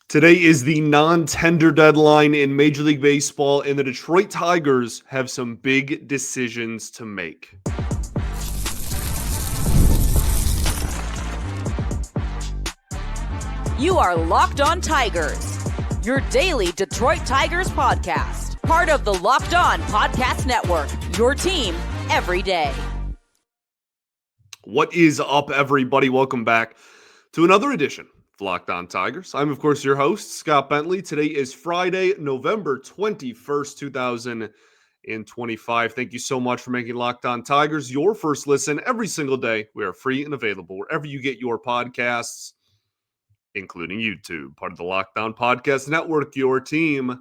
Today is the non-tender deadline in Major League Baseball, and the Detroit Tigers have some big decisions to make. You are Locked On Tigers, your daily Detroit Tigers podcast. Part of the Locked On Podcast Network, your team every day. What is up, everybody? Welcome back to another edition of Locked On Tigers. I'm, of course, your host, Scott Bentley. Today is Friday, November 21st, 2025. Thank you so much for making Locked On Tigers your first listen every single day. We are free and available wherever you get your podcasts, including YouTube, part of the Locked On Podcast Network, your team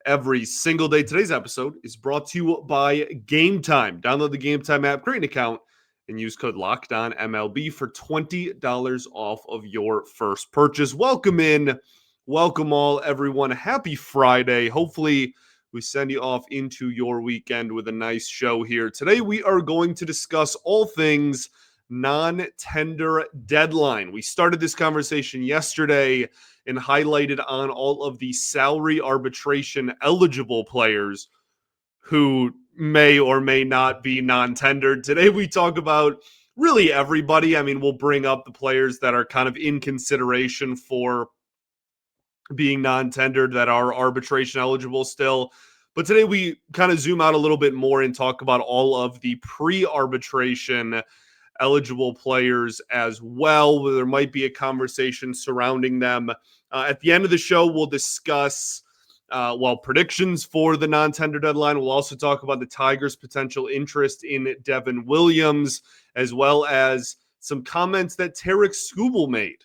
every single day. Today's episode is brought to you by Game Time. Download the Game Time app, create an account, and use code LOCKEDONMLB for $20 off of your first purchase. Welcome in. Welcome all, everyone. Happy Friday. Hopefully, we send you off into your weekend with a nice show here. Today, we are going to discuss all things non-tender deadline. We started this conversation yesterday and highlighted on all of the salary arbitration eligible players who may or may not be non-tendered. Today we talk about really everybody. I mean, we'll bring up the players that are kind of in consideration for being non-tendered that are arbitration eligible still. But today we kind of zoom out a little bit more and talk about all of the pre-arbitration eligible players as well, where there might be a conversation surrounding them. At the end of the show, we'll discuss predictions for the non-tender deadline. We'll also talk about the Tigers' potential interest in Devin Williams, as well as some comments that Tarek Skubal made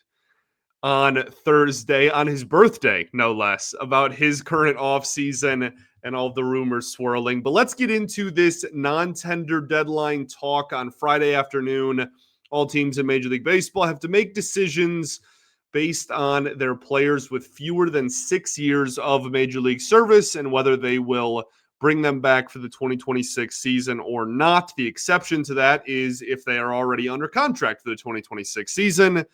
on Thursday, on his birthday, no less, about his current offseason and all the rumors swirling. But let's get into this non-tender deadline talk on Friday afternoon. All teams in Major League Baseball have to make decisions based on their players with fewer than 6 years of Major League service and whether they will bring them back for the 2026 season or not. The exception to that is if they are already under contract for the 2026 season,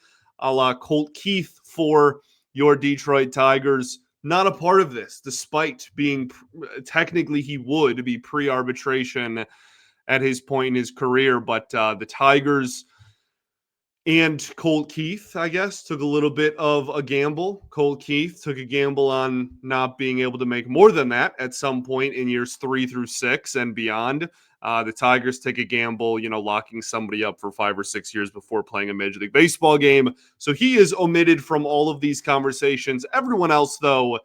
a la Colt Keith for your Detroit Tigers. Not a part of this, despite being technically he would be pre-arbitration at his point in his career. But the Tigers and Colt Keith, I guess, took a little bit of a gamble. Colt Keith took a gamble on not being able to make more than that at some point in years 3 through 6 and beyond. The Tigers take a gamble, locking somebody up for 5 or 6 years before playing a Major League Baseball game. So he is omitted from all of these conversations. Everyone else, though,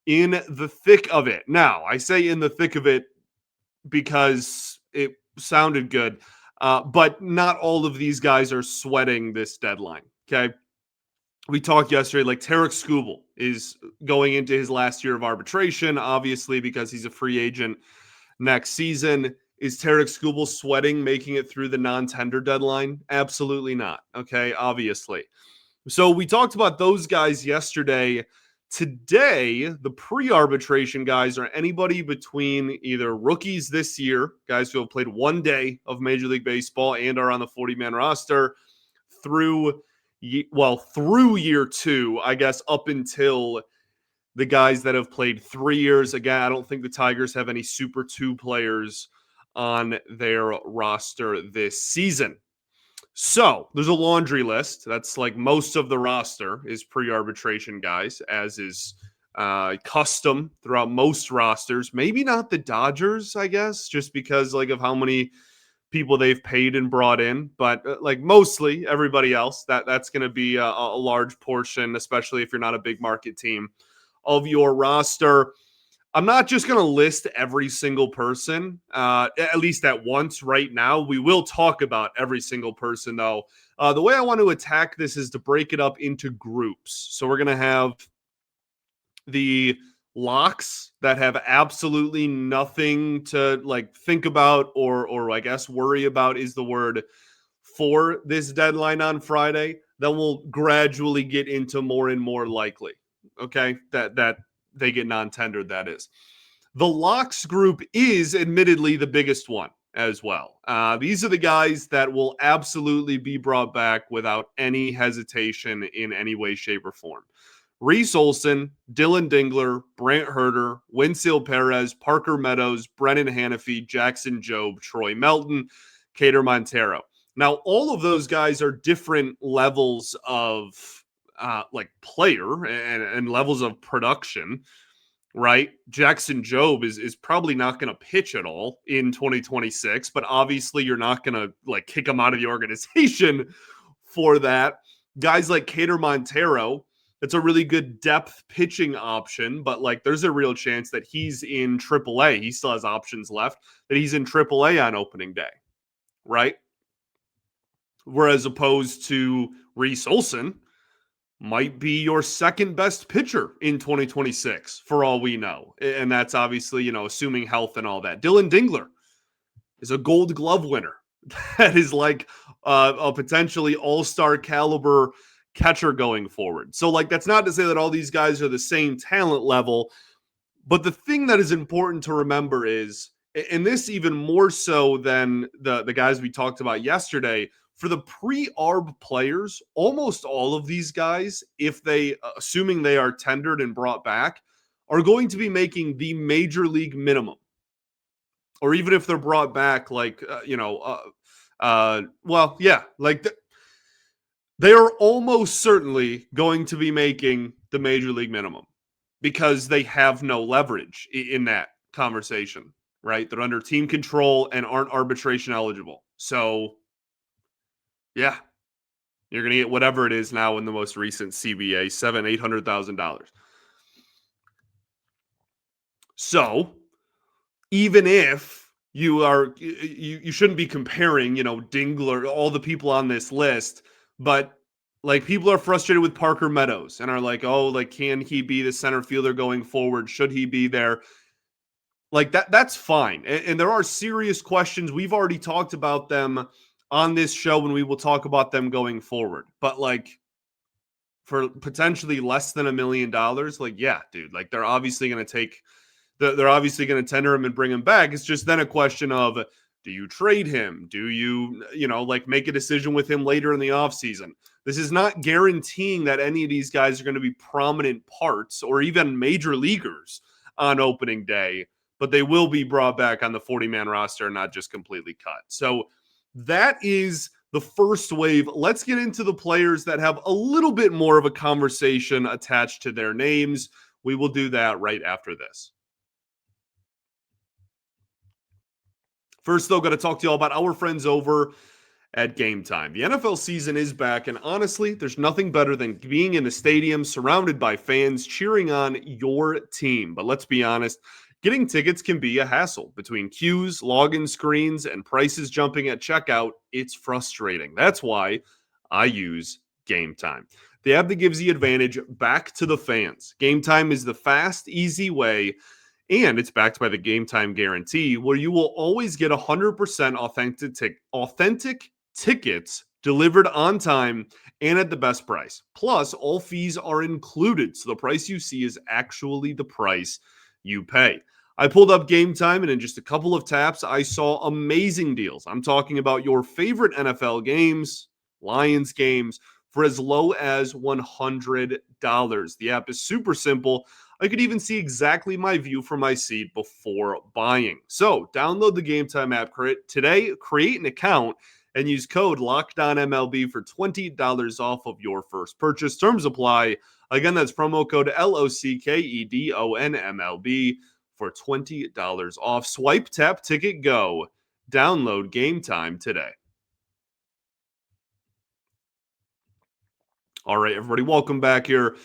in the thick of it. Now, I say in the thick of it because it sounded good. But not all of these guys are sweating this deadline, okay? We talked yesterday, like Tarek Skubal is going into his last year of arbitration, obviously, because he's a free agent next season. Is Tarek Skubal sweating making it through the non-tender deadline? Absolutely not, okay? Obviously. So we talked about those guys yesterday. Today, the pre-arbitration guys are anybody between either rookies this year, guys who have played 1 day of Major League Baseball and are on the 40-man roster, through year 2, I guess, up until the guys that have played 3 years. Again, I don't think the Tigers have any Super 2 players on their roster this season. So there's a laundry list. That's like most of the roster is pre-arbitration guys, as is custom throughout most rosters. Maybe not the Dodgers, I guess, just because of how many people they've paid and brought in. But mostly everybody else, that's going to be a large portion, especially if you're not a big market team, of your roster. I'm not just going to list every single person, at least at once right now. We will talk about every single person, though. The way I want to attack this is to break it up into groups. So we're going to have the locks that have absolutely nothing to think about or I guess worry about is the word for this deadline on Friday. Then we'll gradually get into more and more likely, okay, that they get non-tendered, that is. The locks group is admittedly the biggest one as well. These are the guys that will absolutely be brought back without any hesitation in any way, shape, or form. Reese Olson, Dylan Dingler, Brant Herter, Winsil Perez, Parker Meadows, Brennan Hanafy, Jackson Jobe, Troy Melton, Cater Montero. Now, all of those guys are different levels of like player and levels of production, right? Jackson Jobe is probably not going to pitch at all in 2026, but obviously you're not going to like kick him out of the organization for that. Guys like Cater Montero, it's a really good depth pitching option, but like there's a real chance that he's in AAA. He still has options left, that he's in AAA on opening day, right? Whereas opposed to Reese Olson, might be your second best pitcher in 2026 for all we know. And that's obviously, assuming health and all that. Dylan Dingler is a Gold Glove winner. That is like a potentially all-star caliber catcher going forward. So like, that's not to say that all these guys are the same talent level, but the thing that is important to remember is, and this even more so than the guys we talked about yesterday, for the pre-arb players, almost all of these guys, if they, assuming they are tendered and brought back, are going to be making the major league minimum. Or even if they're brought back, like, they are almost certainly going to be making the major league minimum because they have no leverage in that conversation, right? They're under team control and aren't arbitration eligible. So, yeah, you're going to get whatever it is now in the most recent CBA, $800,000. So even if you shouldn't be comparing, Dingler, all the people on this list, but like people are frustrated with Parker Meadows and are like, oh, like, can he be the center fielder going forward? Should he be there? Like that's fine. And there are serious questions. We've already talked about them on this show, and we will talk about them going forward. But like for potentially less than $1 million, like, yeah, dude, like they're obviously going to tender him and bring him back. It's just then a question of, do you trade him? Do you, like make a decision with him later in the offseason? This is not guaranteeing that any of these guys are going to be prominent parts or even major leaguers on opening day, but they will be brought back on the 40-man roster and not just completely cut. So that is the first wave. Let's get into the players that have a little bit more of a conversation attached to their names. We will do that right after this. First, though, got to talk to you all about our friends over at Game Time. The NFL season is back, and honestly, there's nothing better than being in a stadium surrounded by fans cheering on your team. But let's be honest, getting tickets can be a hassle. Between queues, login screens, and prices jumping at checkout, it's frustrating. That's why I use Game Time, the app that gives the advantage back to the fans. Game Time is the fast, easy way, and it's backed by the Game Time guarantee, where you will always get 100% authentic tickets delivered on time and at the best price. Plus, all fees are included, so the price you see is actually the price you pay. I pulled up Game Time, and in just a couple of taps, I saw amazing deals. I'm talking about your favorite NFL games, Lions games, for as low as $100. The app is super simple. I could even see exactly my view from my seat before buying. So download the Game Time app today, create an account, and use code LOCKEDONMLB for $20 off of your first purchase. Terms apply. Again, that's promo code LOCKEDONMLB for $20 off. Swipe, tap, ticket, go. Download Game Time today. All right, everybody, welcome back here.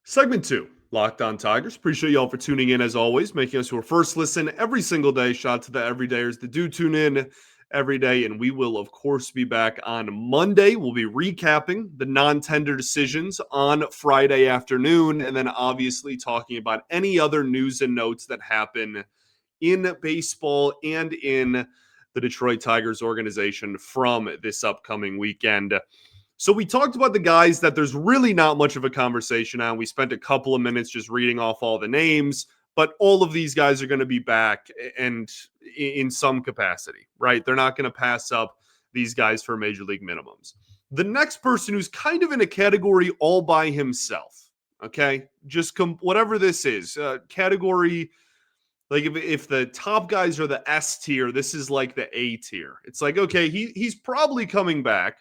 Segment 2, Locked On Tigers. Appreciate y'all for tuning in as always, making us your first listen every single day. Shout out to the everydayers that do tune in every day, and we will, of course, be back on Monday. We'll be recapping the non-tender decisions on Friday afternoon, and then obviously talking about any other news and notes that happen in baseball and in the Detroit Tigers organization from this upcoming weekend. So we talked about the guys that there's really not much of a conversation on. We spent a couple of minutes just reading off all the names, but all of these guys are going to be back and in some capacity, right? They're not going to pass up these guys for major league minimums. The next person who's kind of in a category all by himself, Okay, just whatever this is, category. Like if the top guys are the S tier, this is like the A tier. It's like, okay, he's probably coming back.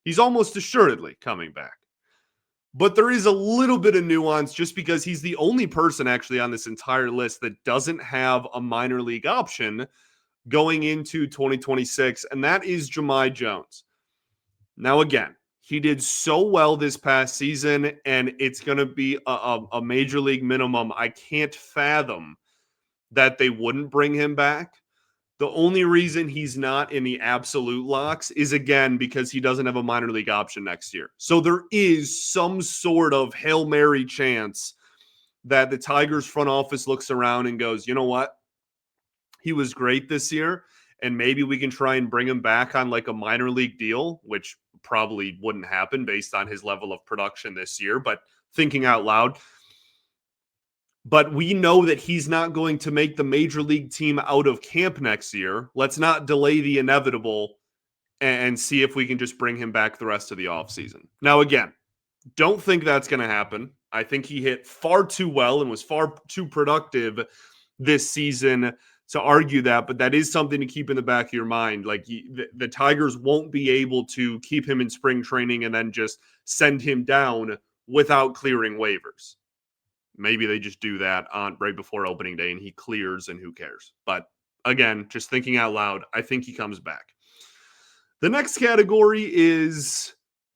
He's almost assuredly coming back. But there is a little bit of nuance just because he's the only person actually on this entire list that doesn't have a minor league option going into 2026, and that is Jamai Jones. Now, again, he did so well this past season, and it's going to be a major league minimum. I can't fathom that they wouldn't bring him back. The only reason he's not in the absolute locks is, again, because he doesn't have a minor league option next year. So there is some sort of Hail Mary chance that the Tigers front office looks around and goes, you know what? He was great this year, and maybe we can try and bring him back on like a minor league deal, which probably wouldn't happen based on his level of production this year, but thinking out loud. But we know that he's not going to make the major league team out of camp next year. Let's not delay the inevitable and see if we can just bring him back the rest of the offseason. Now, again, don't think that's going to happen. I think he hit far too well and was far too productive this season to argue that, but that is something to keep in the back of your mind. Like the Tigers won't be able to keep him in spring training and then just send him down without clearing waivers. Maybe they just do that on right before opening day and he clears and who cares. But again, just thinking out loud, I think he comes back. The next category is,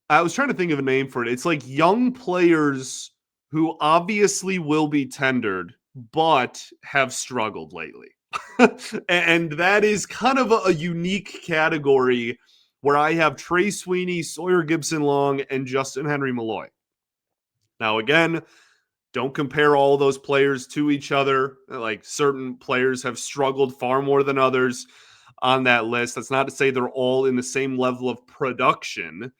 I was trying to think of a name for it. It's like young players who obviously will be tendered, but have struggled lately. And that is kind of a unique category where I have Trey Sweeney, Sawyer Gipson-Long, and Justin Henry Malloy. Now, again, don't compare all those players to each other. Like certain players have struggled far more than others on that list. That's not to say they're all in the same level of production.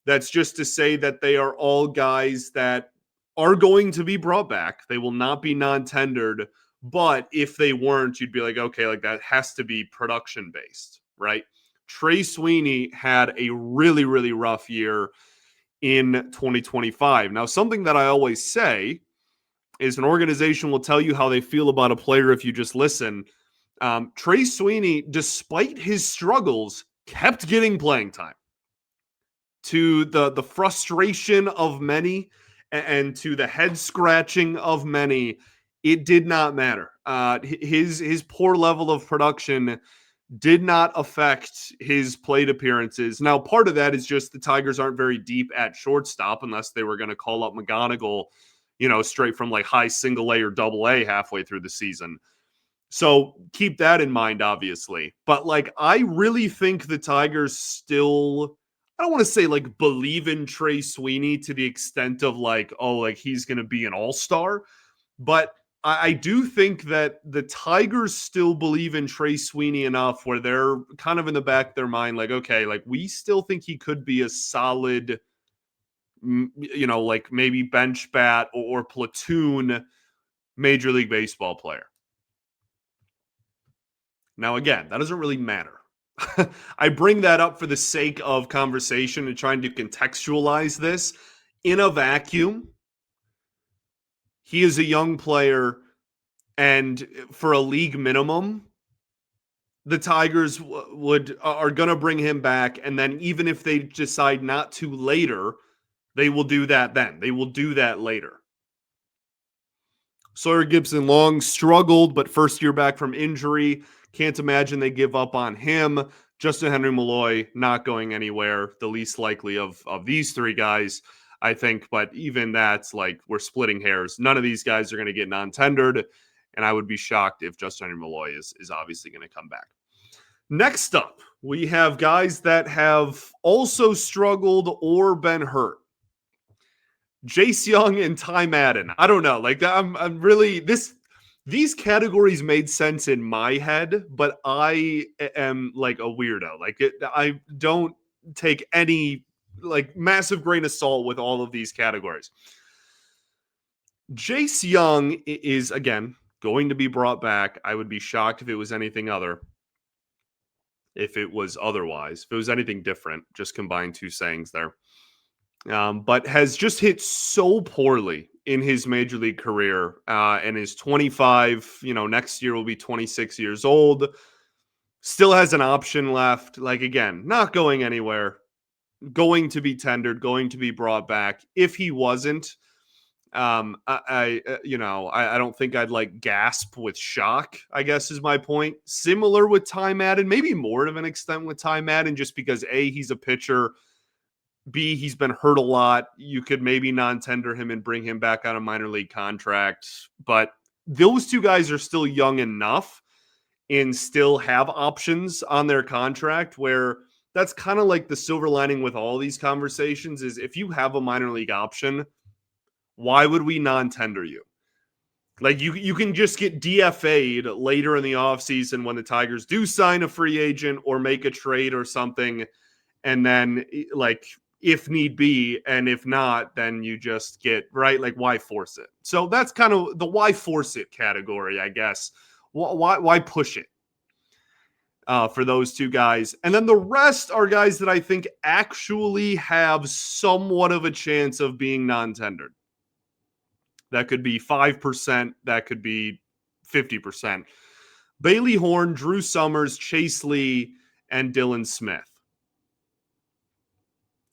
That's just to say that they are all guys that are going to be brought back. They will not be non-tendered, but if they weren't, you'd be like, okay, like that has to be production based, right? Trey Sweeney had a really, really rough year in 2025. Now, something that I always say is an organization will tell you how they feel about a player if you just listen. Trey Sweeney, despite his struggles, kept getting playing time. To the frustration of many and to the head scratching of many, it did not matter. His poor level of production did not affect his plate appearances. Now, part of that is just the Tigers aren't very deep at shortstop unless they were going to call up McGonigal, straight from like high single A or double A halfway through the season. So keep that in mind, obviously. But like, I really think the Tigers still, I don't want to say like believe in Trey Sweeney to the extent of like, oh, like he's going to be an all-star. But I do think that the Tigers still believe in Trey Sweeney enough where they're kind of in the back of their mind, like, okay, like we still think he could be a solid, like maybe bench bat or platoon Major League Baseball player. Now, again, that doesn't really matter. I bring that up for the sake of conversation and trying to contextualize this. In a vacuum, he is a young player, and for a league minimum, the Tigers are going to bring him back, and then even if they decide not to later, they will do that then. They will do that later. Sawyer Gipson-Long struggled, but first year back from injury. Can't imagine they give up on him. Justin Henry Malloy not going anywhere. The least likely of these three guys, I think. But even that's like we're splitting hairs. None of these guys are going to get non-tendered. And I would be shocked if Justin Henry Malloy is obviously going to come back. Next up, we have guys that have also struggled or been hurt. Jace Young and Ty Madden. I don't know. Like I'm really these categories made sense in my head, but I am like a weirdo. Like I don't take any like massive grain of salt with all of these categories. Jace Young is again going to be brought back. I would be shocked if it was anything other. If it was otherwise, if it was anything different, just combine two sayings there. But has just hit so poorly in his major league career, and is 25. Next year will be 26 years old. Still has an option left. Like, again, not going anywhere. Going to be tendered, going to be brought back. If he wasn't, I don't think I'd like gasp with shock, I guess is my point. Similar with Ty Madden, maybe more of an extent with Ty Madden, just because A, he's a pitcher, B, he's been hurt a lot. You could maybe non-tender him and bring him back on a minor league contract. But those two guys are still young enough and still have options on their contract where that's kind of like the silver lining with all these conversations is if you have a minor league option, why would we non-tender you? Like you can just get DFA'd later in the offseason when the Tigers do sign a free agent or make a trade or something. And then like, if need be, and if not, then you just get, right? Like, why force it? So that's kind of the why force it category, I guess. Why push it for those two guys? And then the rest are guys that I think actually have somewhat of a chance of being non-tendered. That could be 5%. That could be 50%. Bailey Horn, Drew Summers, Chase Lee, and Dylan Smith.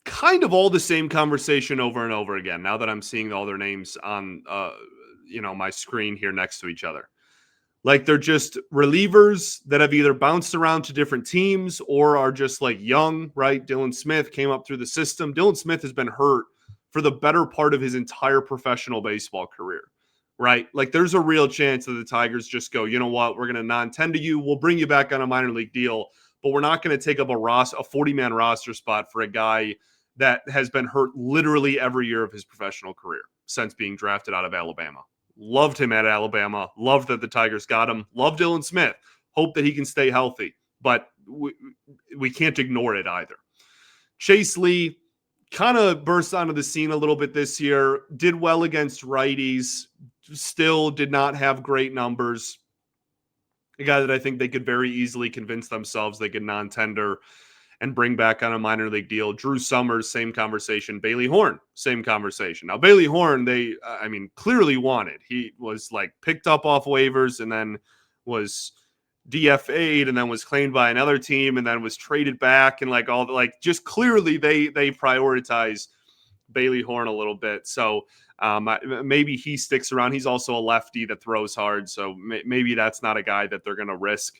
Kind of all the same conversation over and over again. Now that I'm seeing all their names on, my screen here next to each other, like they're just relievers that have either bounced around to different teams or are just like young, right? Dylan Smith came up through the system. Dylan Smith has been hurt for the better part of his entire professional baseball career, right? Like there's a real chance that the Tigers just go, you know what? We're going to non-tender you. We'll bring you back on a minor league deal, but we're not going to take up a 40-man roster spot for a guy that has been hurt literally every year of his professional career since being drafted out of Alabama. Loved him at Alabama. Loved that the Tigers got him. Loved Dylan Smith. Hope that he can stay healthy. But we can't ignore it either. Chase Lee kind of burst onto the scene a little bit this year. Did well against righties. Still did not have great numbers. A guy that I think they could very easily convince themselves they could non-tender and bring back on a minor league deal. Drew Summers, same conversation. Bailey Horn, same conversation. Now, Bailey Horn, they clearly wanted. He was like picked up off waivers and then was DFA'd and then was claimed by another team and then was traded back and like all the, like just clearly they prioritize Bailey Horn a little bit. So maybe he sticks around. He's also a lefty that throws hard. So maybe that's not a guy that they're going to risk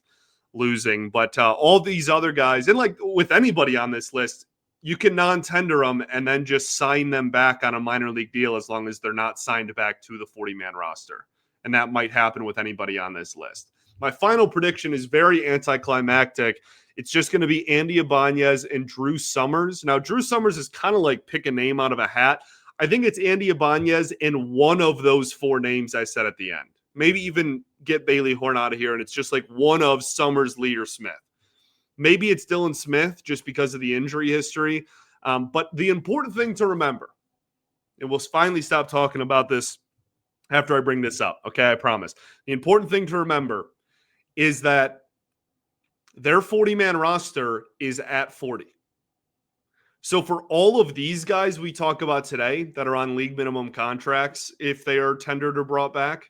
losing. But all these other guys, and like with anybody on this list, you can non-tender them and then just sign them back on a minor league deal as long as they're not signed back to the 40-man roster. And that might happen with anybody on this list. My final prediction is very anticlimactic. It's just going to be Andy Ibáñez and Drew Summers. Now, Drew Summers is kind of like pick a name out of a hat. I think it's Andy Ibáñez in one of those four names I said at the end. Maybe even get Bailey Horn out of here, and it's just like one of Summers, Lee, or Smith. Maybe it's Dylan Smith just because of the injury history. But the important thing to remember, and we'll finally stop talking about this after I bring this up, okay? I promise. The important thing to remember is that their 40-man roster is at 40. So for all of these guys we talk about today that are on league minimum contracts, if they are tendered or brought back,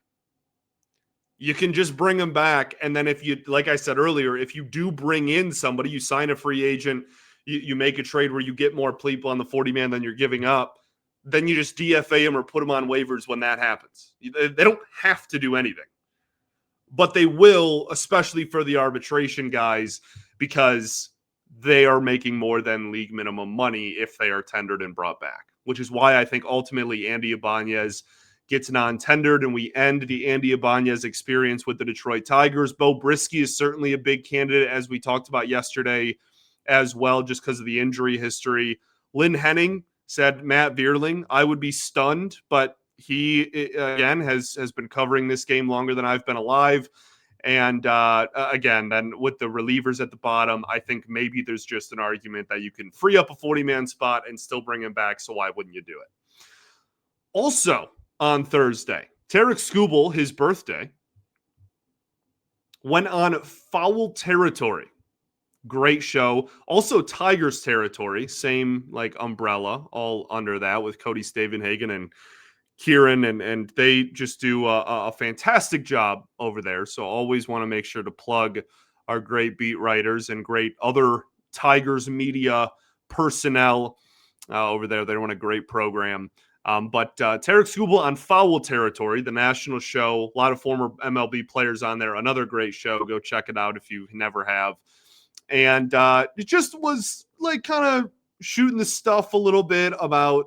you can just bring them back. And then if you, like I said earlier, if you do bring in somebody, you sign a free agent, you make a trade where you get more people on the 40-man than you're giving up, then you just DFA them or put them on waivers when that happens. They don't have to do anything. But they will, especially for the arbitration guys, because they are making more than league minimum money if they are tendered and brought back, which is why I think ultimately Andy Ibáñez gets non-tendered and we end the Andy Ibáñez experience with the Detroit Tigers. Bo Brieske is certainly a big candidate, as we talked about yesterday as well, just because of the injury history. Lynn Henning said Matt Vierling. I would be stunned, but he, again, has been covering this game longer than I've been alive. And again, then with the relievers at the bottom, I think maybe there's just an argument that you can free up a 40-man spot and still bring him back. So why wouldn't you do it? Also on Thursday, Tarek Skubal, his birthday, went on Foul Territory. Great show. Also Tigers Territory, same like umbrella, all under that with Cody Stavenhagen and Kieran, and they just do a fantastic job over there. So always want to make sure to plug our great beat writers and great other Tigers media personnel over there. They run a great program. But Tarek Skubal on Foul Territory, the national show, a lot of former MLB players on there. Another great show. Go check it out if you never have. And it just was like kind of shooting the stuff a little bit about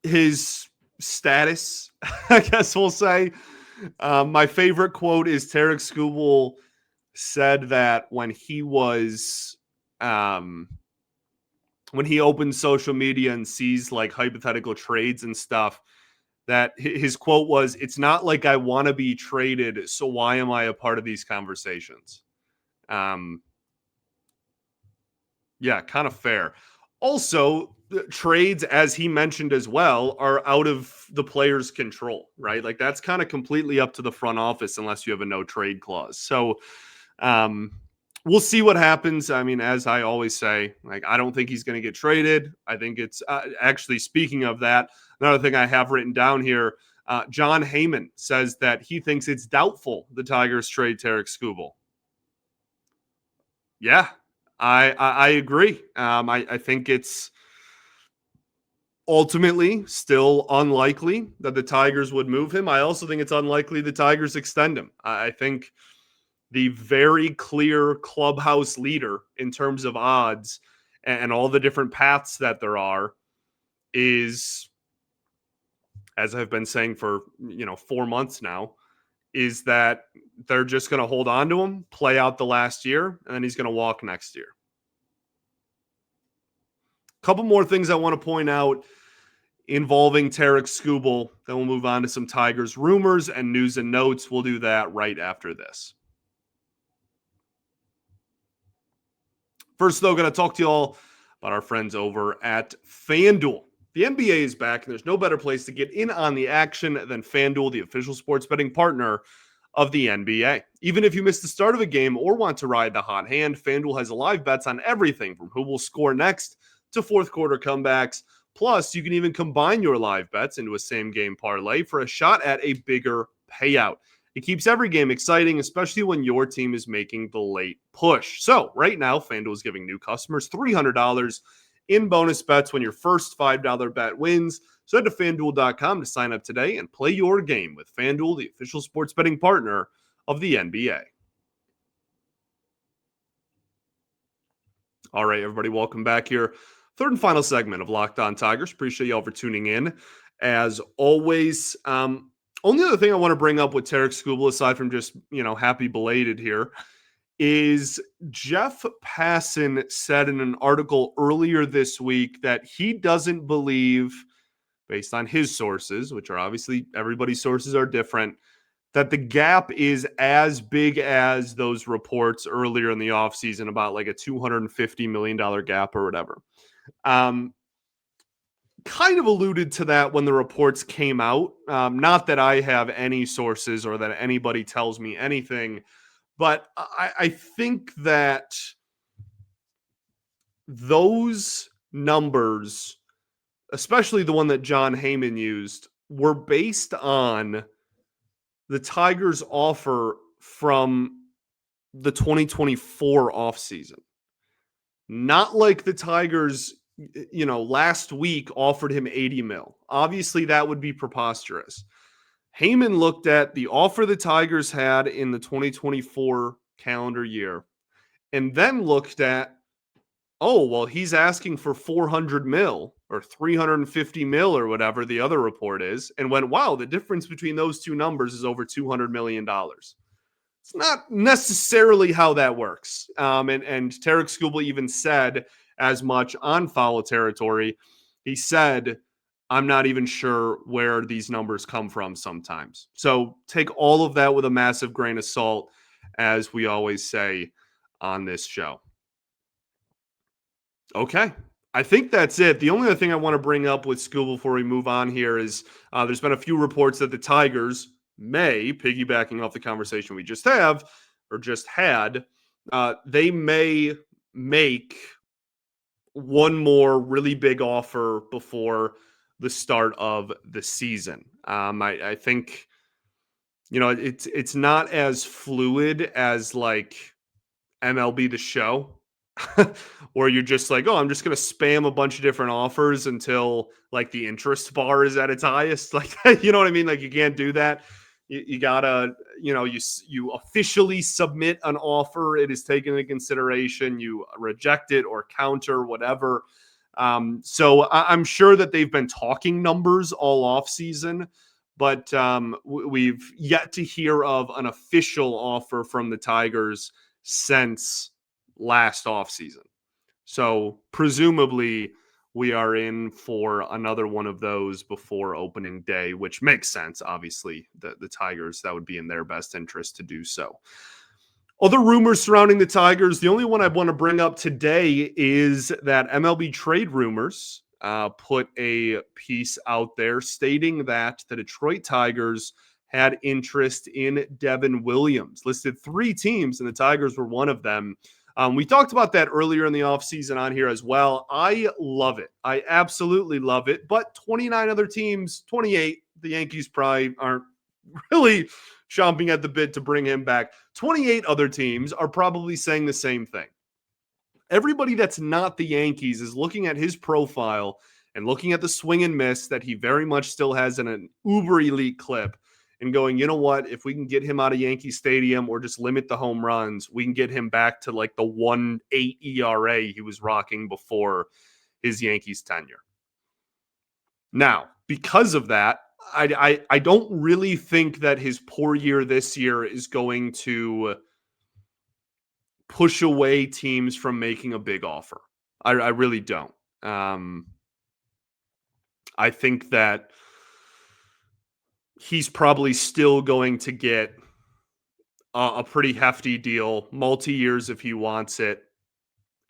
his status, I guess we'll say. My favorite quote is Tarek Skubal said that when he was when he opens social media and sees like hypothetical trades and stuff, that his quote was, "It's not like I want to be traded, so why am I a part of these conversations?" Yeah, kind of fair. Also, trades, as he mentioned as well, are out of the player's control, right? Like that's kind of completely up to the front office unless you have a no trade clause. So we'll see what happens. I mean, as I always say, like I don't think he's going to get traded. I think it's actually, speaking of that, another thing I have written down here, John Heyman says that he thinks it's doubtful the Tigers trade Tarek Skubal. Yeah, I agree. I think it's ultimately still unlikely that the Tigers would move him. I also think it's unlikely the Tigers extend him. I think the very clear clubhouse leader in terms of odds and all the different paths that there are is, as I've been saying for 4 months now, is that they're just going to hold on to him, play out the last year, and then he's going to walk next year. Couple more things I want to point out involving Tarek Skubal. Then we'll move on to some Tigers rumors and news and notes. We'll do that right after this. First, though, going to talk to you all about our friends over at FanDuel. The NBA is back, and there's no better place to get in on the action than FanDuel, the official sports betting partner of the NBA. Even if you missed the start of a game or want to ride the hot hand, FanDuel has live bets on everything from who will score next to fourth quarter comebacks. Plus, you can even combine your live bets into a same-game parlay for a shot at a bigger payout. It keeps every game exciting, especially when your team is making the late push. So, right now, FanDuel is giving new customers $300 in bonus bets when your first $5 bet wins. So head to FanDuel.com to sign up today and play your game with FanDuel, the official sports betting partner of the NBA. All right, everybody, welcome back here. Third and final segment of Locked On Tigers. Appreciate y'all for tuning in. As always, only other thing I want to bring up with Tarek Skubal, aside from just, happy belated here, is Jeff Passan said in an article earlier this week that he doesn't believe, based on his sources, which are obviously everybody's sources are different, that the gap is as big as those reports earlier in the offseason about like a $250 million gap or whatever. Kind of alluded to that when the reports came out. Not that I have any sources or that anybody tells me anything, but I think that those numbers, especially the one that John Heyman used, were based on the Tigers' offer from the 2024 offseason. Not like the Tigers, last week offered him $80 million. Obviously, that would be preposterous. Heyman looked at the offer the Tigers had in the 2024 calendar year and then looked at, he's asking for $400 million or $350 million or whatever the other report is, and went, wow, the difference between those two numbers is over $200 million. It's not necessarily how that works. And Tarek Skubal even said as much on Foul Territory. He said, I'm not even sure where these numbers come from sometimes. So take all of that with a massive grain of salt, as we always say on this show. Okay. I think that's it. The only other thing I want to bring up with Skubal before we move on here is there's been a few reports that the Tigers may, piggybacking off the conversation we just had, they may make one more really big offer before the start of the season. I think, it's not as fluid as like MLB The Show, where you're just like, oh, I'm just going to spam a bunch of different offers until like the interest bar is at its highest. Like, you know what I mean? Like, you can't do that. You gotta, you officially submit an offer. It is taken into consideration. You reject it or counter, whatever. So I'm sure that they've been talking numbers all off season, but we've yet to hear of an official offer from the Tigers since last offseason. So presumably we are in for another one of those before opening day, which makes sense. Obviously, the Tigers, that would be in their best interest to do so. Other rumors surrounding the Tigers, the only one I want to bring up today is that MLB Trade Rumors put a piece out there stating that the Detroit Tigers had interest in Devin Williams. Listed 3 teams, and the Tigers were one of them. We talked about that earlier in the offseason on here as well. I love it. I absolutely love it. But 29 other teams, 28, the Yankees probably aren't really chomping at the bit to bring him back. 28 other teams are probably saying the same thing. Everybody that's not the Yankees is looking at his profile and looking at the swing and miss that he very much still has in an uber elite clip and going, you know what, if we can get him out of Yankee Stadium or just limit the home runs, we can get him back to like the 1.8 ERA he was rocking before his Yankees tenure. Now, because of that, I don't really think that his poor year this year is going to push away teams from making a big offer. I really don't. I think that he's probably still going to get a pretty hefty deal, multi-years if he wants it,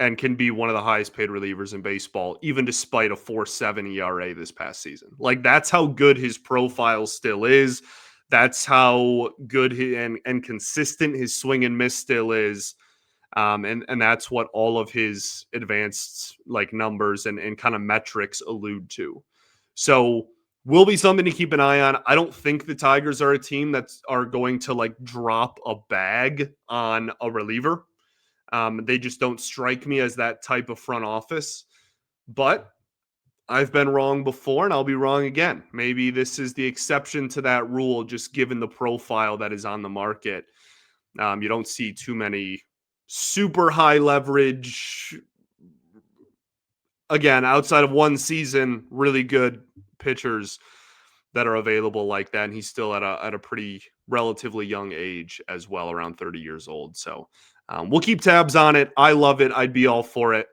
and can be one of the highest paid relievers in baseball, even despite a 4.7 ERA this past season. Like, that's how good his profile still is. That's how good and consistent his swing and miss still is. And that's what all of his advanced like numbers and kind of metrics allude to. So will be something to keep an eye on. I don't think the Tigers are a team that are going to like drop a bag on a reliever. They just don't strike me as that type of front office. But I've been wrong before and I'll be wrong again. Maybe this is the exception to that rule, just given the profile that is on the market. You don't see too many super high leverage, again, outside of one season, really good pitchers that are available like that. And he's still at a pretty relatively young age as well, around 30 years old. So we'll keep tabs on it. I love it. I'd be all for it.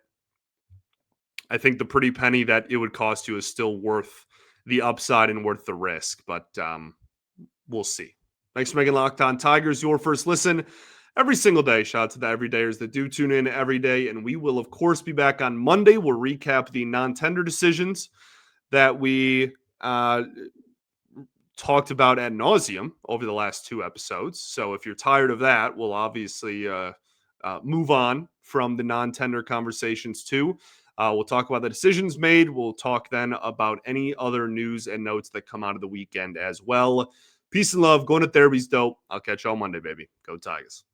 I think the pretty penny that it would cost you is still worth the upside and worth the risk, but we'll see. Thanks for making Locked On Tigers your first listen every single day. Shout out to the everydayers that do tune in every day. And we will, of course, be back on Monday. We'll recap the non-tender decisions that we talked about ad nauseum over the last 2 episodes. So if you're tired of that, we'll obviously move on from the non-tender conversations too. We'll talk about the decisions made. We'll talk then about any other news and notes that come out of the weekend as well. Peace and love. Going to therapy's dope. I'll catch you on Monday, baby. Go Tigers.